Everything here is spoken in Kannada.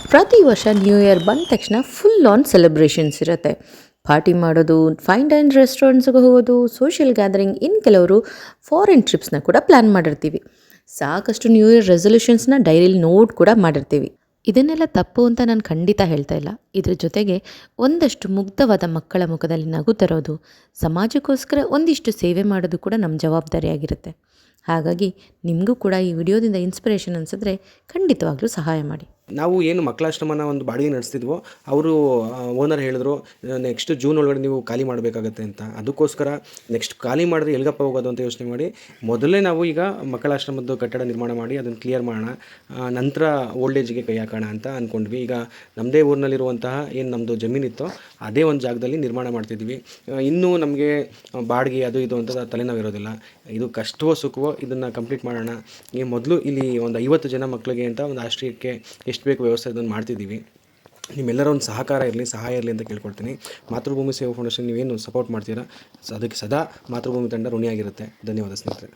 ಪ್ರತಿ ವರ್ಷ ನ್ಯೂ ಇಯರ್ ಬಂದ ತಕ್ಷಣ ಫುಲ್ ಆನ್ ಸೆಲೆಬ್ರೇಷನ್ಸ್ ಇರುತ್ತೆ. ಪಾರ್ಟಿ ಮಾಡೋದು, ಫೈನ್ ಡೈನ್ ರೆಸ್ಟೋರೆಂಟ್ಸ್ಗೆ ಹೋಗೋದು, ಸೋಷಿಯಲ್ ಗ್ಯಾದರಿಂಗ್, ಇನ್ನು ಕೆಲವರು ಫಾರಿನ್ ಟ್ರಿಪ್ಸ್ನ ಕೂಡ ಪ್ಲ್ಯಾನ್ ಮಾಡಿರ್ತೀವಿ. ಸಾಕಷ್ಟು ನ್ಯೂ ಇಯರ್ ರೆಸೊಲ್ಯೂಷನ್ಸ್ನ ಡೈರಿಲಿ ನೋಟ್ ಕೂಡ ಮಾಡಿರ್ತೀವಿ. ಇದನ್ನೆಲ್ಲ ತಪ್ಪು ಅಂತ ನಾನು ಖಂಡಿತ ಹೇಳ್ತಾ ಇಲ್ಲ. ಇದ್ರ ಜೊತೆಗೆ ಒಂದಷ್ಟು ಮುಗ್ಧವಾದ ಮಕ್ಕಳ ಮುಖದಲ್ಲಿ ನಗು ತರೋದು, ಸಮಾಜಕ್ಕೋಸ್ಕರ ಒಂದಿಷ್ಟು ಸೇವೆ ಮಾಡೋದು ಕೂಡ ನಮ್ಮ ಜವಾಬ್ದಾರಿಯಾಗಿರುತ್ತೆ. ಹಾಗಾಗಿ ನಿಮಗೂ ಕೂಡ ಈ ವಿಡಿಯೋದಿಂದ ಇನ್ಸ್ಪಿರೇಷನ್ ಅನಿಸಿದ್ರೆ ಖಂಡಿತವಾಗ್ಲೂ ಸಹಾಯ ಮಾಡಿ. ನಾವು ಏನು ಮಕ್ಕಳಾಶ್ರಮನ ಒಂದು ಬಾಡಿಗೆ ನಡೆಸ್ತಿದ್ವೋ ಅವರು ಓನರ್ ಹೇಳಿದ್ರು ನೆಕ್ಸ್ಟ್ ಜೂನ್ ಒಳಗಡೆ ನೀವು ಖಾಲಿ ಮಾಡಬೇಕಾಗತ್ತೆ ಅಂತ. ಅದಕ್ಕೋಸ್ಕರ ನೆಕ್ಸ್ಟ್ ಖಾಲಿ ಮಾಡಿದ್ರೆ ಎಲ್ಗಪ್ಪ ಹೋಗೋದು ಅಂತ ಯೋಚನೆ ಮಾಡಿ ಮೊದಲೇ ನಾವು ಈಗ ಮಕ್ಕಳಾಶ್ರಮದ್ದು ಕಟ್ಟಡ ನಿರ್ಮಾಣ ಮಾಡಿ ಅದನ್ನು ಕ್ಲಿಯರ್ ಮಾಡೋಣ, ನಂತರ ಓಲ್ಡ್ ಏಜ್ಗೆ ಕೈ ಹಾಕೋಣ ಅಂತ ಅಂದ್ಕೊಂಡ್ವಿ. ಈಗ ನಮ್ಮದೇ ಊರಿನಲ್ಲಿರುವಂತಹ ಏನು ನಮ್ಮದು ಜಮೀನಿತ್ತೋ ಅದೇ ಒಂದು ಜಾಗದಲ್ಲಿ ನಿರ್ಮಾಣ ಮಾಡ್ತಿದ್ವಿ. ಇನ್ನೂ ನಮಗೆ ಬಾಡಿಗೆ ಅದು ಇದು ಅಂತ ತಲೆನೋವಿರೋದಿಲ್ಲ. ಇದು ಕಷ್ಟವೋ ಸುಖವೋ ಇದನ್ನು ಕಂಪ್ಲೀಟ್ ಮಾಡೋಣ. ಈ ಮೊದಲು ಇಲ್ಲಿ ಒಂದು 50 ಜನ ಮಕ್ಕಳಿಗೆ ಅಂತ ಒಂದು ಆಶ್ರಯಕ್ಕೆ ಎಷ್ಟು ಬೇಕು ವ್ಯವಸ್ಥೆ ಅದನ್ನು ಮಾಡ್ತಿದ್ದೀವಿ. ನಿಮ್ಮೆಲ್ಲರ ಒಂದು ಸಹಕಾರ ಇರಲಿ, ಸಹಾಯ ಇರಲಿ ಅಂತ ಕೇಳ್ಕೊಳ್ತೀನಿ. ಮಾತೃಭೂಮಿ ಸೇವಾ ಫೌಂಡೇಶನ್ ನೀವೇನು ಸಪೋರ್ಟ್ ಮಾಡ್ತೀರಾ ಅದಕ್ಕೆ ಸದಾ ಮಾತೃಭೂಮಿ ತಂಡ ಋಣಿಯಾಗಿರುತ್ತೆ. ಧನ್ಯವಾದ ಸ್ನೇಹಿತರೆ.